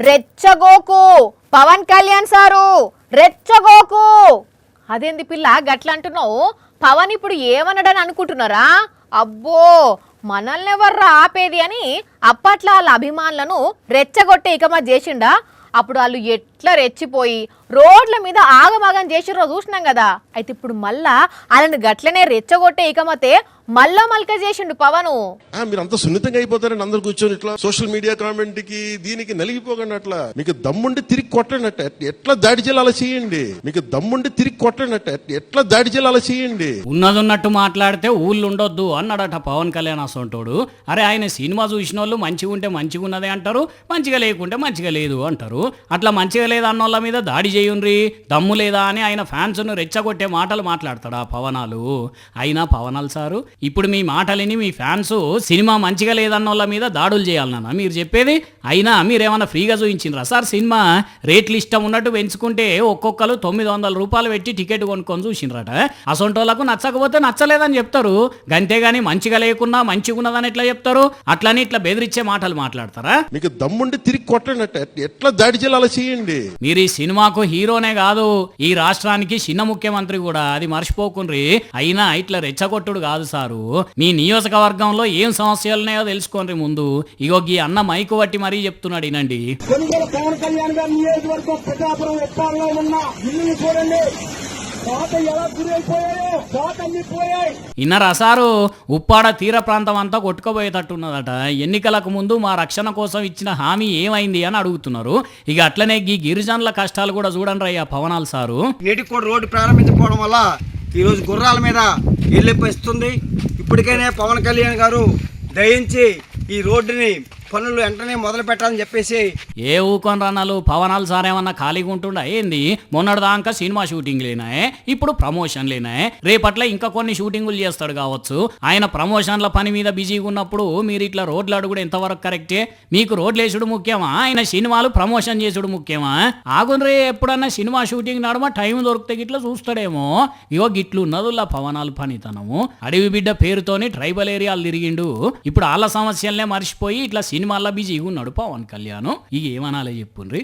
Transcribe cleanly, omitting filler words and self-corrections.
రెచ్చగోకు Pawan Kalyan sir రెచ్చగోకు. అదేంది పిల్ల గట్ల అంటున్నావు? పవన్ ఇప్పుడు ఏమన్నాడని అనుకుంటున్నారా? అబ్బో మనల్ని ఎవర్రా ఆపేది అని అప్పట్లో వాళ్ళ అభిమానులను రెచ్చగొట్టే ఇకమా చేసిండా. అప్పుడు వాళ్ళు ఎట్లా రెచ్చిపోయి రోడ్ల మీద ఆగమాగం చేసిర్రో చూసినాం కదా. అయితే ఇప్పుడు మళ్ళా వాళ్ళని గట్లనే రెచ్చగొట్టే ఇకమతే మళ్ళా మల్క చేసిండు పవను. మీరు అంత సున్నితంగా అయిపోతారని అందరు కూర్చొని ఇట్లా సోషల్ మీడియా కామెంట్ కి దీనికి నలిగిపోకండి. అట్లా మీకు దమ్ముండి తిరిగి కొట్టండి. ఎట్లా దాడి చేయాలి అలా చేయండి. మీకు దమ్ముండి తిరిగి కొట్టండి. ఎట్లా దాడి చేయాలి అలా చేయండి. ఉన్నదున్నట్టు మాట్లాడితే ఊళ్ళు ఉండొద్దు అన్నాడట పవన్ కళ్యాణ్ అసంటోడు. అరే ఆయన సినిమా చూసిన వాళ్ళు మంచిగా ఉంటే మంచిగా ఉన్నదే అంటారు, మంచిగా లేకుంటే మంచిగా లేదు అంటారు. అట్లా మంచిగా లేదా అన్నోళ్ళ మీద దాడి చేయుండ్రి, దమ్ము లేదా అని ఆయన ఫ్యాన్స్ను రెచ్చగొట్టే మాటలు మాట్లాడతాడా పవనాలు? అయినా పవనాలు సారు ఇప్పుడు మీ మాటలిని మీ ఫ్యాన్స్ సినిమా మంచిగా లేదన్నోళ్ళ మీద దాడులు చేయాలన్నా మీరు చెప్పేది? అయినా మీరేమన్నా ఫ్రీగా చూపించిండ్రా సార్? సినిమా రేట్లు ఇష్టం ఉన్నట్టు పెంచుకుంటే ఒక్కొక్కరు 900 రూపాయలు పెట్టి టికెట్ కొనుక్కొని చూసిండ్రట. అసొంటోళ్ళకు నచ్చకపోతే నచ్చలేదని చెప్తారు, గంతేగాని మంచిగా లేకున్నా మంచిగా ఉన్నదని ఎట్లా చెప్తారు? అట్లని ఇట్లా బెదిరించే మాటలు మాట్లాడతారా? మీకు దమ్ముండి తిరిగి కొట్టండి. ఎట్లా దాడి చేయాలి అలా చేయండి. మీరు ఈ సినిమాకు హీరోనే కాదు, ఈ రాష్ట్రానికి చిన్న ముఖ్యమంత్రి కూడా, అది మర్చిపోకుండ్రి. అయినా ఇట్లా రెచ్చగొట్టుడు కాదు సారు. మీ నియోజకవర్గంలో ఏం సమస్యలున్నాయో తెలుసుకోండి ముందు. ఇగో ఈ అన్న మైకు పట్టి మరీ చెప్తున్నాడు, వినండి. పవన్ కళ్యాణ్ గారి నియోజకవర్గం పిఠాపురం ఉప్పాడలో ఉన్న ఇల్లు చూడండి, ఇన్నరా సారు? ఉప్పాడ తీర ప్రాంతం అంతా కొట్టుకుపోయేటట్టున్నదట. ఎన్నికలకు ముందు మా రక్షణ కోసం ఇచ్చిన హామీ ఏమైంది అని అడుగుతున్నారు. ఇక అట్లనే ఈ గిరిజనుల కష్టాలు కూడా చూడండి అయ్యా పవనాలు సారు. నేటికి కూడా రోడ్డు ప్రారంభించకపోవడం వల్ల ఈరోజు గుర్రాల మీద వెళ్ళిపోతుంది. ఇప్పటికైనా పవన్ కళ్యాణ్ గారు దయించి ఈ రోడ్డుని పనులు వెంటనే మొదలు పెట్టాలని చెప్పేసి. ఏ ఊకొని రన్నాలు పవనాలు సార్ ఏమన్నా ఖాళీగా ఉంటుండా ఏంది? మొన్నటిదాకా సినిమా షూటింగ్ లేనాయే, ఇప్పుడు ప్రమోషన్ లేనాయే, రేపట్ల ఇంకా కొన్ని షూటింగులు చేస్తాడు కావచ్చు. ఆయన ప్రమోషన్ల పని మీద బిజీగా ఉన్నప్పుడు మీరు ఇట్లా రోడ్లు అడుగుడు ఎంతవరకు కరెక్టే? మీకు రోడ్లు వేసుడు ముఖ్యమా, ఆయన సినిమాలు ప్రమోషన్ చేసుడు ముఖ్యమా? ఆగుండ్రే, ఎప్పుడన్నా సినిమా షూటింగ్ నడమ టైం దొరికితే గిట్లా చూస్తాడేమో. ఇగో గిట్లు ఉన్నదుల్లా పవనాలు పనితనము. అడవి బిడ్డ పేరుతోని ట్రైబల్ ఏరియాలు తిరిగిండు. ఇప్పుడు వాళ్ళ సమస్యలనే మర్చిపోయి ఇట్లా సినిమాల్లో బిజీగా ఉన్నాడు పవన్ కళ్యాణ్. ఇక ఏమనాలే చెప్పుండ్రి.